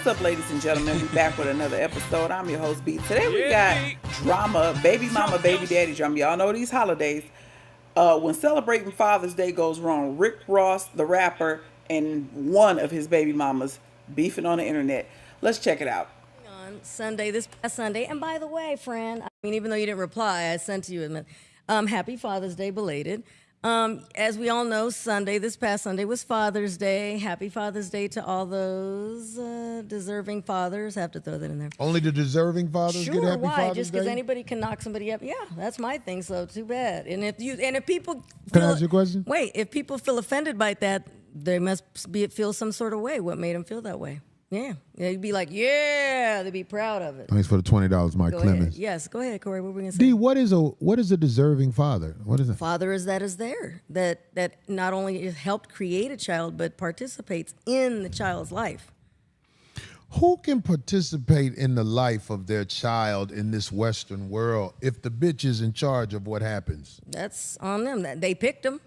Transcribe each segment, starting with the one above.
up, ladies and gentlemen? We're back with another episode. I'm your host, B. Today we got drama, baby mama, baby daddy drama. Y'all know these holidays. When celebrating Father's Day goes wrong, Rick Ross, the rapper, and one of his baby mamas beefing on the internet. Let's check it out. On Sunday, this past Sunday, and by the way, friend, I mean, even though you didn't reply, I sent to you happy Father's Day belated. As we all know, this past Sunday was Father's Day. Happy Father's Day to all those deserving fathers. I have to throw that in there. Only the deserving fathers sure, get happy why? Father's Just because Day? anybody can knock somebody up. Yeah, that's my thing, so too bad. And if people Can I ask you a question? Wait, if people feel offended by that, they must feel some sort of way. What made them feel that way? Yeah, you'd be like, yeah, they'd be proud of it. Thanks for the $20, Mike Go Clemens. ahead. Yes, go ahead, Corey. What were we gonna say? D, what is a deserving father? What is it? Father is there that not only helped create a child but participates in the child's life. Who can participate in the life of their child in this Western world if the bitch is in charge of what happens? That's on them. They picked him.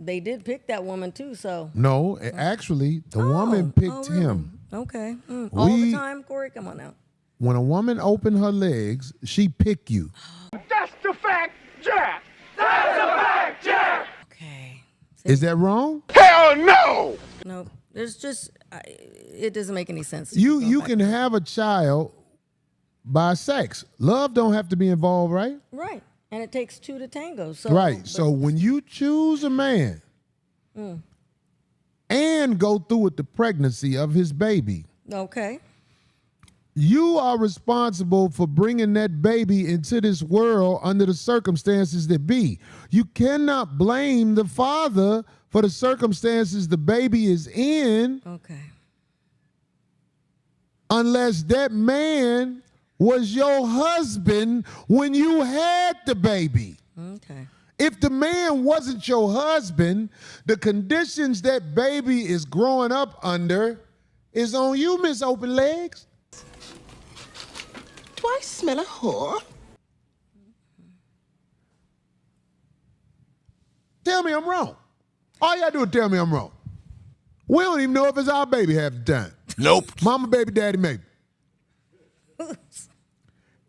They did pick that woman too. So No, actually, the woman picked really? him. Okay, all the time, Corey. Come on now. When a woman opened her legs, she pick you. That's the fact, Jack! That's a fact, Jack! Okay. Is that wrong? Hell no! No, there's just it doesn't make any sense. You can have a child by sex. Love don't have to be involved, right? Right, and it takes two to tango. So Right. So when you choose a man and go through with the pregnancy of his baby, okay. you are responsible for bringing that baby into this world under the circumstances that be. You cannot blame the father for the circumstances the baby is in Okay. unless that man was your husband when you had the baby. Okay. If the man wasn't your husband, the conditions that baby is growing up under is on you, Miss Open Legs. Do I smell a whore? Tell me I'm wrong. All you gotta do is tell me I'm wrong. We don't even know if it's our baby half the time. Nope. Mama, baby, daddy, maybe.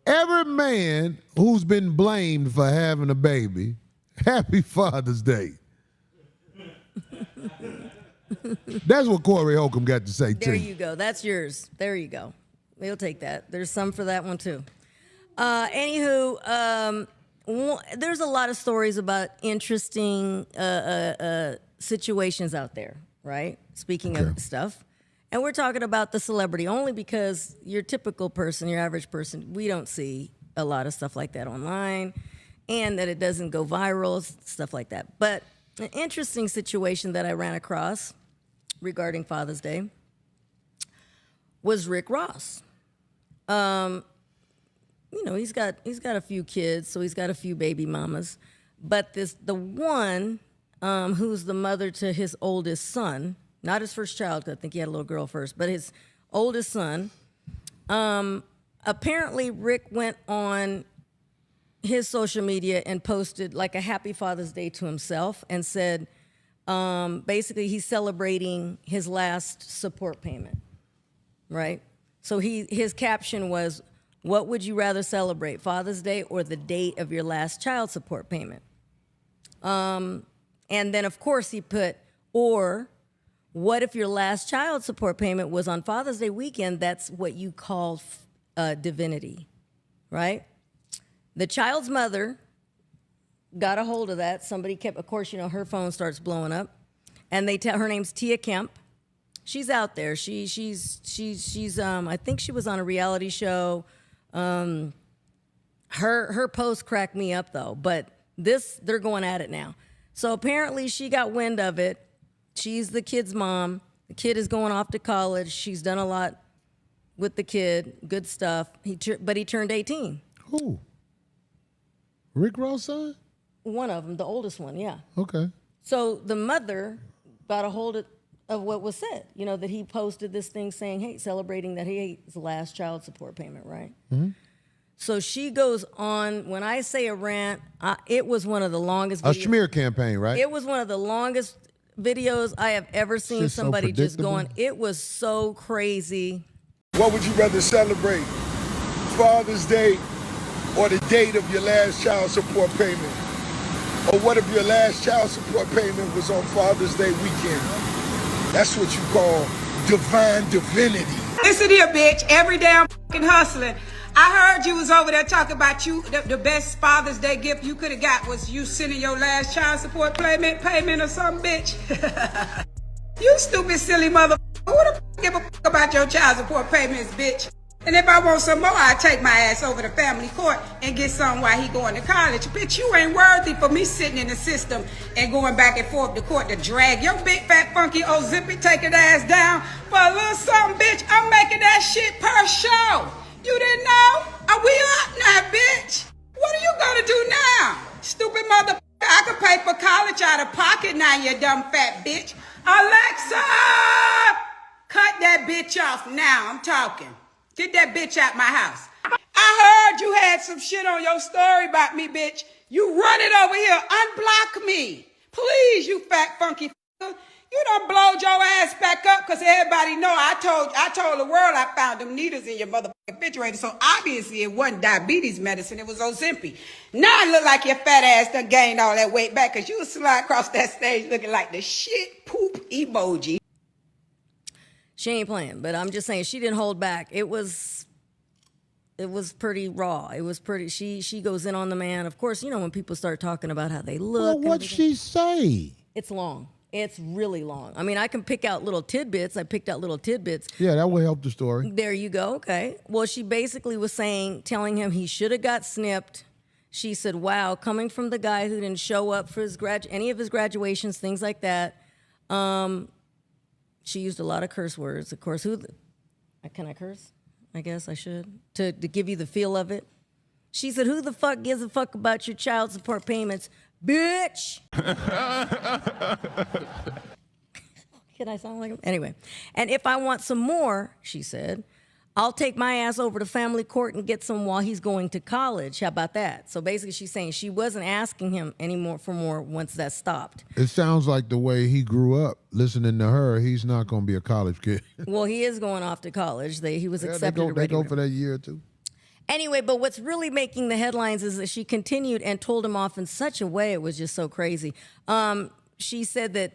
Every man who's been blamed for having a baby, happy Father's Day. That's what Corey Holcomb got to say, too. There you go. That's yours. There you go. We'll take that. There's some for that one, too. Anywho, there's a lot of stories about interesting situations out there, right? Speaking of stuff. And we're talking about the celebrity only because your typical person, your average person, we don't see a lot of stuff like that online and that it doesn't go viral, stuff like that. But an interesting situation that I ran across regarding Father's Day was Rick Ross. He's got a few kids, so he's got a few baby mamas. But the one who's the mother to his oldest son, not his first child, because I think he had a little girl first, but his oldest son, apparently Rick went on his social media and posted like a happy Father's Day to himself and said, basically he's celebrating his last support payment, right? So his caption was, what would you rather celebrate, Father's Day or the date of your last child support payment? And then, of course, he put, or what if your last child support payment was on Father's Day weekend? That's what you call divinity, right? The child's mother got a hold of that. Somebody kept, of course, her phone starts blowing up. And they tell her name's Tia Kemp. She's out there. She's I think she was on a reality show. Her post cracked me up though, but they're going at it now. So apparently she got wind of it. She's the kid's mom. The kid is going off to college. She's done a lot with the kid. Good stuff. But he turned 18. Who? Rick Ross' son? One of them, the oldest one, yeah. Okay. So the mother got a hold of what was said, that he posted this thing saying, hey, celebrating that his last child support payment, right? Mm-hmm. So she goes on, when I say a rant, it was one of the longest videos. A smear campaign, right? It was one of the longest videos I have ever seen Just so somebody just predictable. going. It was so crazy. What would you rather celebrate? Father's Day or the date of your last child support payment? Or what if your last child support payment was on Father's Day weekend? That's what you call divine divinity. Listen here, bitch. Every day I'm fucking hustling. I heard you was over there talking about you. The best Father's Day gift you could have got was you sending your last child support payment or something, bitch. You stupid, silly motherfucker. Who the fuck give a fuck about your child support payments, bitch? And if I want some more, I take my ass over to family court and get some while he going to college. Bitch, you ain't worthy for me sitting in the system and going back and forth to court to drag your big, fat, funky old zippy taking ass down for a little something, bitch. I'm making that shit per show. You didn't know? Are we up now, bitch? What are you gonna do now? Stupid motherfucker. I could pay for college out of pocket now, you dumb fat bitch. Alexa! Cut that bitch off now. I'm talking. Get that bitch out my house. I heard you had some shit on your story about me, bitch. You run it over here. Unblock me. Please, you fat funky f***er. You done blowed your ass back up because everybody know I told the world I found them needles in your motherfucking refrigerator. So obviously it wasn't diabetes medicine. It was Ozempic. Now it look like your fat ass done gained all that weight back because you slide across that stage looking like the shit poop emoji. She ain't playing, but I'm just saying she didn't hold back. It was pretty raw. It was pretty. She goes in on the man. Of course, you know when people start talking about how they look. Well, what'd she say? It's long. It's really long. I mean, I can pick out little tidbits. I picked out little tidbits. Yeah, that would help the story. There you go. Okay. Well, she basically was telling him he should have got snipped. She said, "Wow, coming from the guy who didn't show up for any of his graduations, things like that." She used a lot of curse words. Of course, can I curse? I guess I should. To give you the feel of it. She said, "Who the fuck gives a fuck about your child support payments, bitch?" Can I sound like him? Anyway. "And if I want some more," she said, "I'll take my ass over to family court and get some while he's going to college." How about that? So basically she's saying she wasn't asking him anymore for more once that stopped. It sounds like the way he grew up, listening to her, he's not going to be a college kid. Well, he is going off to college. He was accepted. They go for that year or two. Anyway, but what's really making the headlines is that she continued and told him off in such a way, it was just so crazy. She said that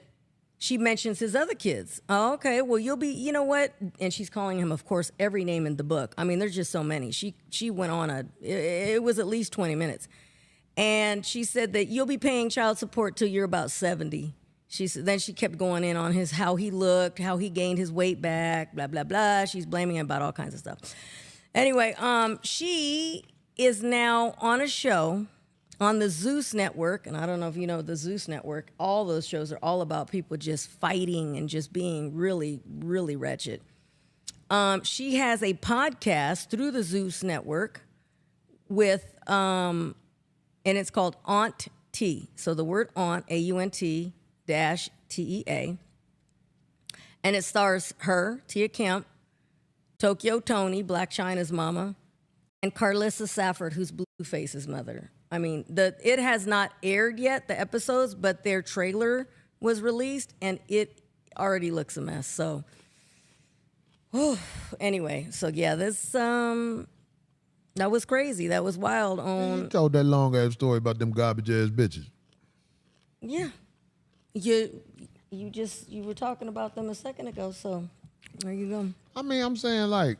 she mentions his other kids. "Oh, okay, well, you'll be, you know what?" And she's calling him, of course, every name in the book. I mean, there's just so many. She went on it was at least 20 minutes. And she said that you'll be paying child support till you're about 70. Then she kept going in on how he looked, how he gained his weight back, blah, blah, blah. She's blaming him about all kinds of stuff. Anyway, she is now on a show on the Zeus Network, and I don't know if you know the Zeus Network. All those shows are all about people just fighting and just being really, really wretched. She has a podcast through the Zeus Network with, and it's called Aunt T. So the word Aunt, AUNT -TEA. And it stars her, Tia Kemp, Tokyo Tony, Black China's mama, and Carlissa Safford, who's Blueface's mother. I mean, it has not aired yet, the episodes, but their trailer was released, and it already looks a mess. So, anyway, so yeah, this that was crazy. That was wild. You told that long ass story about them garbage ass bitches. Yeah, you were talking about them a second ago, so there you go. I mean, I'm saying, like,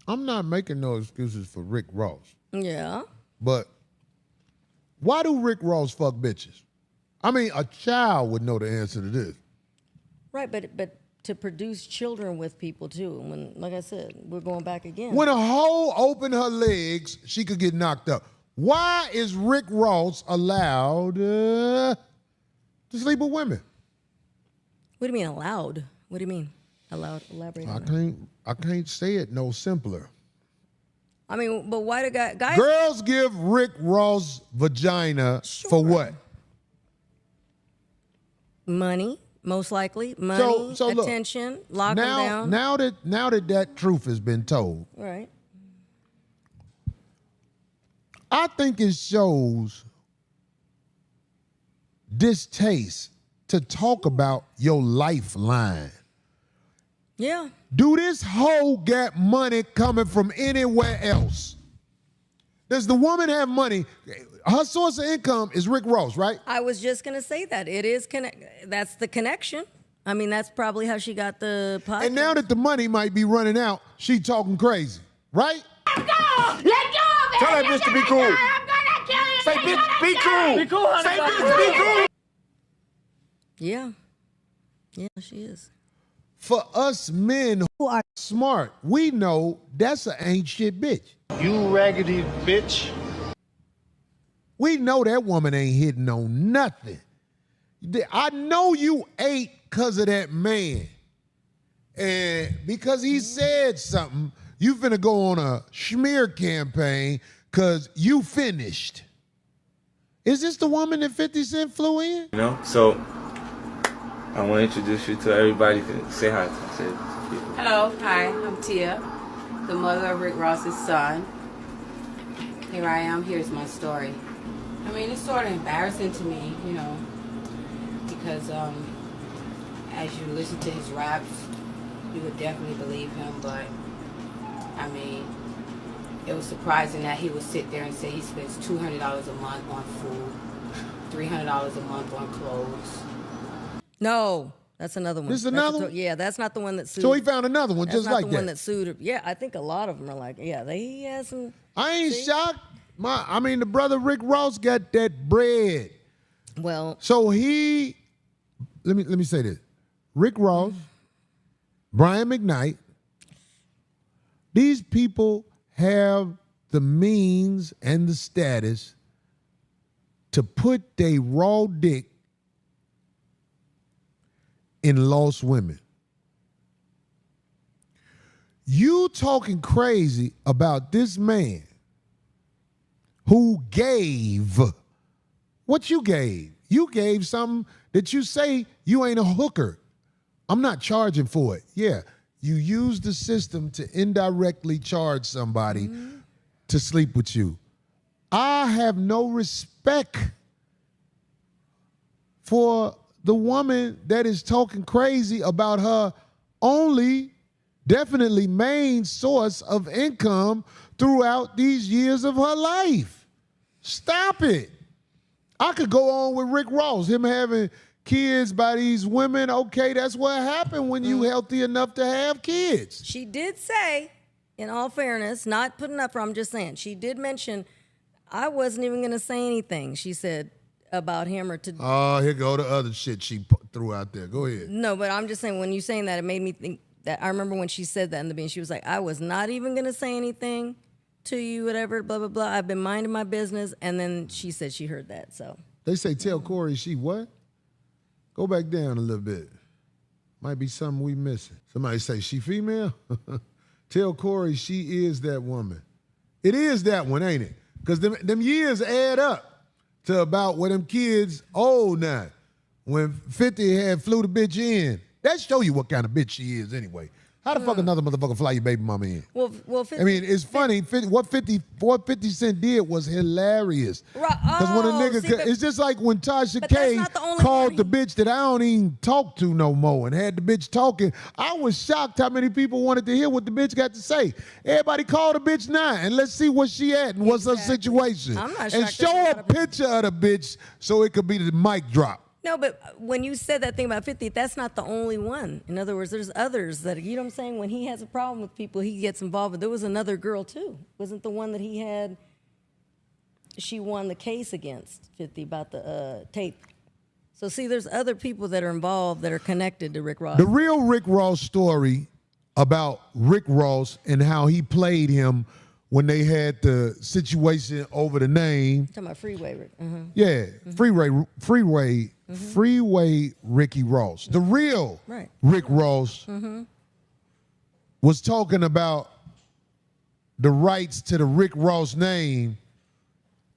I'm not making no excuses for Rick Ross. Yeah. But why do Rick Ross fuck bitches? I mean, a child would know the answer to this. Right, but to produce children with people too. When, like I said, we're going back again. When a hoe opened her legs, she could get knocked up. Why is Rick Ross allowed to sleep with women? What do you mean allowed? What do you mean allowed? Elaborate on that. I can't say it no simpler. I mean, but why do guys? Girls give Rick Ross vagina for what? Money, most likely. Money, so look, attention, lock them down. Now that truth has been told, right? I think it shows distaste to talk about your lifeline. Yeah. Do this hoe get money coming from anywhere else? Does the woman have money? Her source of income is Rick Ross, right? I was just going to say that. It is that's the connection. I mean, that's probably how she got the podcast. And now that the money might be running out, she talking crazy, right? Let go! Let go! Tell that bitch to be cool. I'm gonna kill you! Say, bitch, be cool. Be cool, honey. Say, bitch, be cool. Yeah. Yeah, she is. For us men who are smart, we know that's an ain't shit bitch. You raggedy bitch. We know that woman ain't hitting on nothing. I know you ate because of that man. And because he said something, you finna go on a smear campaign because you finished. Is this the woman that 50 Cent flew in? You know, so I want to introduce you to everybody. Say hi to people. Hello, hi, I'm Tia, the mother of Rick Ross's son. Here I am, here's my story. I mean, it's sort of embarrassing to me, you know, because as you listen to his raps, you would definitely believe him, but I mean, it was surprising that he would sit there and say he spends $200 a month on food, $300 a month on clothes. No, that's another one. This is another one? Yeah, that's not the one that sued. So he found another one That's just not like the that. one that sued her. Yeah, I think a lot of them are like, yeah, he has some. I ain't See? shocked. The brother Rick Ross got that bread. Well, So he, let me say this. Rick Ross, Brian McKnight, these people have the means and the status to put their raw dick in lost women. You talking crazy about this man who gave what you gave. You gave something that you say you ain't a hooker. I'm not charging for it. Yeah, you use the system to indirectly charge somebody to sleep with you. I have no respect for the woman that is talking crazy about her only, definitely main source of income throughout these years of her life. Stop it. I could go on with Rick Ross, him having kids by these women. Okay, that's what happened when you healthy enough to have kids. she did say, in all fairness, not putting up for, I'm just saying, she did mention, I wasn't even going to say anything, she said, about him or to. Oh, here go the other shit she threw out there. Go ahead. No, but I'm just saying, when you saying that, it made me think that I remember when she said that in the beginning, she was like, I was not even going to say anything to you, whatever, blah, blah, blah. I've been minding my business. And then she said she heard that, so. They say tell Corey she what? Go back down a little bit. Might be something we missing. Somebody say she female? Tell Corey she is that woman. It is that one, ain't it? Because them years add up to about where them kids old now. When 50 had flew the bitch in. That show you what kind of bitch she is anyway. How the fuck another motherfucker fly your baby mama in? Well, 50, I mean, it's funny. What 50 Cent did was hilarious. Because when a nigga, it's just like when Tasha K called the bitch that I don't even talk to no more and had the bitch talking. I was shocked how many people wanted to hear what the bitch got to say. Everybody called the bitch now and let's see where she at and what's her situation. I'm not and shocked show a picture of the bitch so it could be the mic drop. No, but when you said that thing about 50, that's not the only one. In other words, there's others that, you know what I'm saying? When he has a problem with people, he gets involved. But there was another girl, too. Wasn't the one that he had, she won the case against 50 about the tape. So, see, there's other people that are involved that are connected to Rick Ross. The real Rick Ross story about Rick Ross and how he played him when they had the situation over the name. Talking about Freeway Rick. Yeah, Freeway Ricky Ross. The real Rick Ross was talking about the rights to the Rick Ross name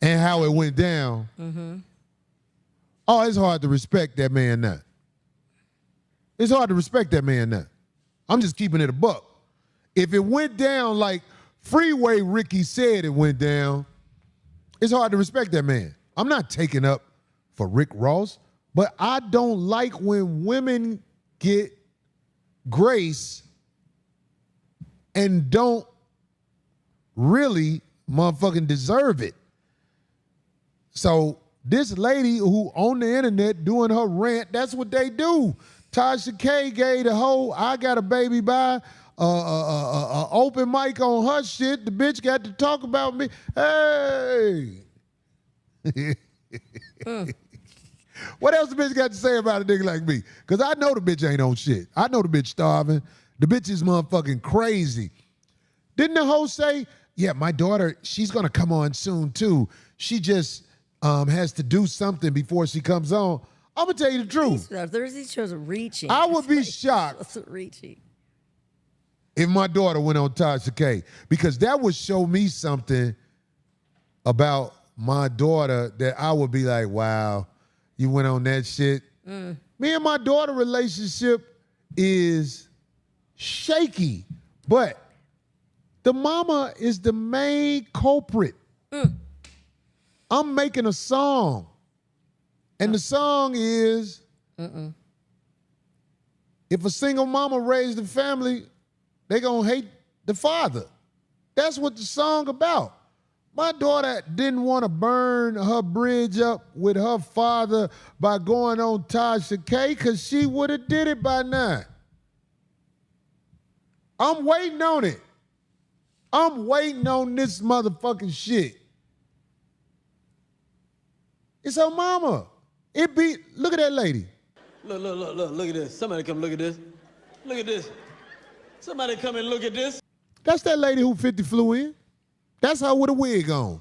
and how it went down. Oh, it's hard to respect that man now. It's hard to respect that man now. I'm just keeping it a buck. If it went down like Freeway Ricky said it went down, it's hard to respect that man. I'm not taking up for Rick Ross, but I don't like when women get grace and don't really motherfucking deserve it. So this lady who on the internet doing her rant, that's what they do. Tasha K gave the whole I got a baby by open mic on her shit. The bitch got to talk about me. Hey. What else the bitch got to say about a nigga like me? Because I know the bitch ain't on shit. I know the bitch starving. The bitch is motherfucking crazy. Didn't the host say, yeah, my daughter, she's going to come on soon too. She just has to do something before she comes on. I'm going to tell you the truth. These shows are reaching. I would be shocked reaching if my daughter went on Tasha K, because that would show me something about my daughter that I would be like, wow, you went on that shit. Me and my daughter relationship is shaky, but the mama is the main culprit. I'm making a song, and the song is, if a single mama raised a family, they gonna hate the father. That's what the song about. My daughter didn't want to burn her bridge up with her father by going on Tasha K, because she would have did it by now. I'm waiting on it. I'm waiting on this motherfucking shit. It's her mama. Look at that lady. Look at this. Somebody come look at this. Look at this. Somebody come and look at this. That's that lady who 50 flew in. That's her with a wig on.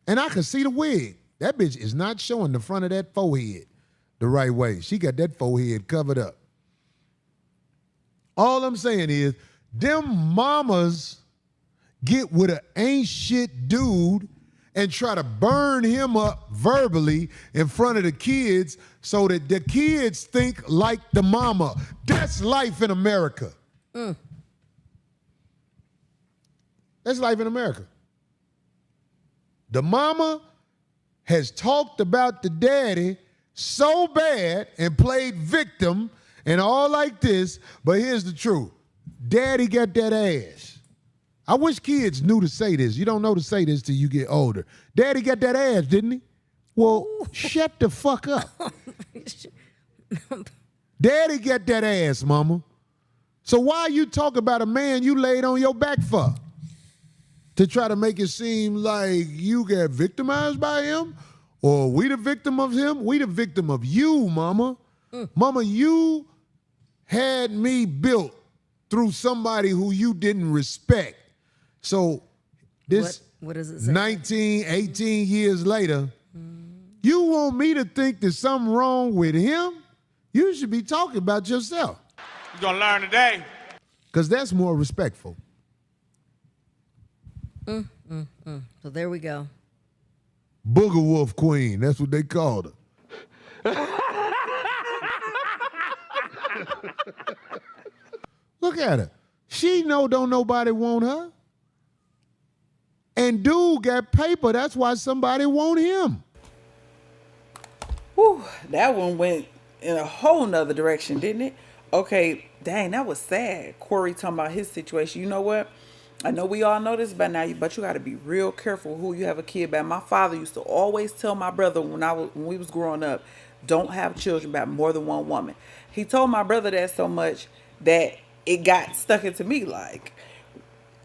And I can see the wig. That bitch is not showing the front of that forehead the right way. She got that forehead covered up. All I'm saying is, them mamas get with an ain't shit dude and try to burn him up verbally in front of the kids so that the kids think like the mama. That's life in America. That's life in America. The mama has talked about the daddy so bad and played victim and all like this, but here's the truth. Daddy got that ass. I wish kids knew to say this. You don't know to say this till you get older. Daddy got that ass, didn't he? Well, shut the fuck up. Daddy got that ass, mama. So why you talk about a man you laid on your back for? To try to make it seem like you got victimized by him? Or we the victim of him? We the victim of you, mama. Mama, you had me built through somebody who you didn't respect. So this what does it say? 19, 18 years later, you want me to think there's something wrong with him? You should be talking about yourself. You're gonna learn today. Because that's more respectful. So there we go. Booger Wolf Queen, that's what they called her. Look at her. She don't nobody want her. And dude got paper, that's why somebody want him. Whew, that one went in a whole nother direction, didn't it? Okay, dang, that was sad. Corey talking about his situation. You know what? I know we all know this by now, but you got to be real careful who you have a kid by. My father used to always tell my brother when we was growing up, don't have children by more than one woman. He told my brother that so much that it got stuck into me. Like,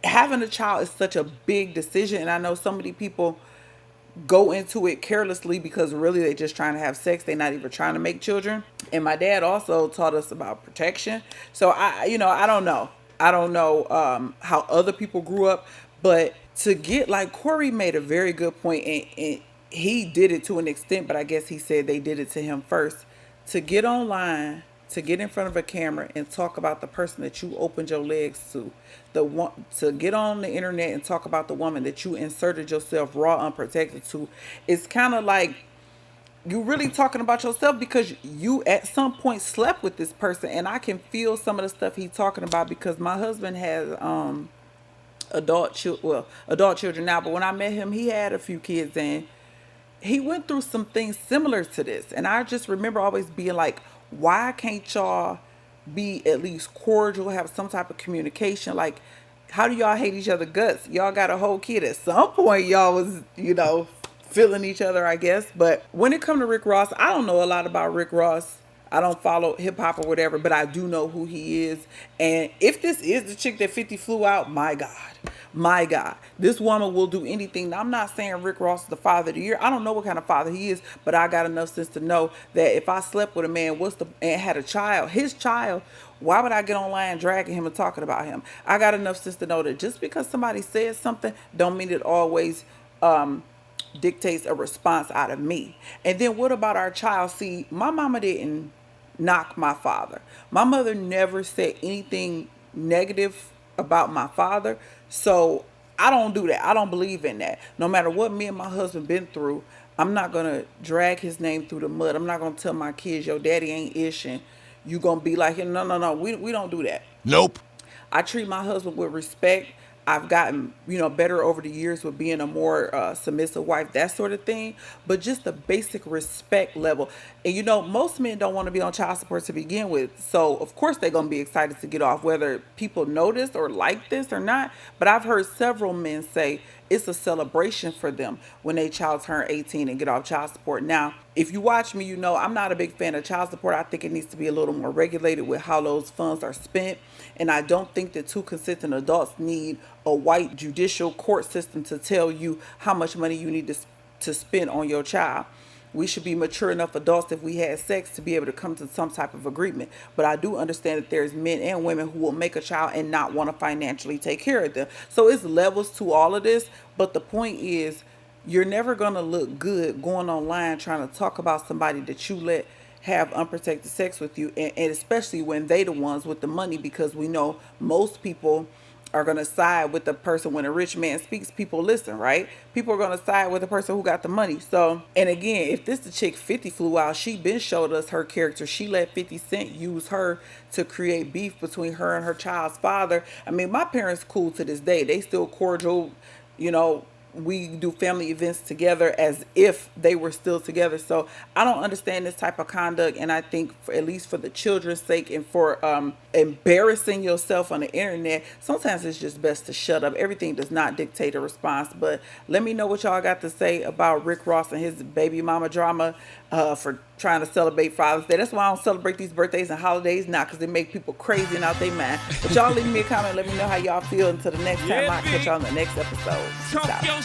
having a child is such a big decision, and I know so many people go into it carelessly because really they're just trying to have sex. They're not even trying to make children. And my dad also taught us about protection. So I don't know. I don't know how other people grew up, but to get, like, Corey made a very good point, and he did it to an extent, but I guess he said they did it to him first. To get online, to get in front of a camera and talk about the person that you opened your legs to, to get on the internet and talk about the woman that you inserted yourself raw unprotected to, it's kind of like you really talking about yourself because you at some point slept with this person. And I can feel some of the stuff he's talking about because my husband has adult children now, but when I met him, he had a few kids and he went through some things similar to this. And I just remember always being like, why can't y'all be at least cordial, have some type of communication. Like, how do y'all hate each other guts? Y'all got a whole kid. At some point, y'all was, feeling each other, I guess. But when it comes to Rick Ross, I don't know a lot about Rick Ross. I don't follow hip hop or whatever, but I do know who he is. And if this is the chick that 50 flew out, my God, this woman will do anything. Now, I'm not saying Rick Ross is the father of the year. I don't know what kind of father he is, but I got enough sense to know that if I slept with a man, and had a child, his child, why would I get online dragging him and talking about him? I got enough sense to know that just because somebody says something, don't mean it always dictates a response out of me. And then what about our child? See, my mama didn't knock my father. My mother never said anything negative about my father. So I don't do that. I don't believe in that. No matter what me and my husband been through, I'm not going to drag his name through the mud. I'm not going to tell my kids, your daddy ain't ish and you going to be like him. No. We don't do that. Nope. I treat my husband with respect. I've gotten, better over the years with being a more submissive wife, that sort of thing. But just the basic respect level. And, most men don't want to be on child support to begin with. So, of course, they're going to be excited to get off, whether people notice or like this or not. But I've heard several men say it's a celebration for them when they child turn 18 and get off child support. Now, if you watch me, I'm not a big fan of child support. I think it needs to be a little more regulated with how those funds are spent. And I don't think that two consistent adults need a white judicial court system to tell you how much money you need to spend on your child. We should be mature enough adults, if we had sex, to be able to come to some type of agreement. But I do understand that there's men and women who will make a child and not want to financially take care of them. So it's levels to all of this. But the point is, you're never going to look good going online trying to talk about somebody that you let have unprotected sex with you, and especially when they the ones with the money, because we know most people are going to side with the person. When a rich man speaks, people listen, right? People are going to side with the person who got the money. So, and again, if this the chick 50 flew out, she been showed us her character. She let 50 Cent use her to create beef between her and her child's father. I mean, my parents cool to this day. They still cordial, we do family events together as if they were still together. So I don't understand this type of conduct. And I think at least for the children's sake and for embarrassing yourself on the internet, sometimes it's just best to shut up. Everything does not dictate a response. But let me know what y'all got to say about Rick Ross and his baby mama drama for trying to celebrate Father's Day. That's why I don't celebrate these birthdays and holidays now, because they make people crazy and out their mind. But y'all leave me a comment. Let me know how y'all feel. Until the next time, I'll catch y'all in the next episode. Peace out.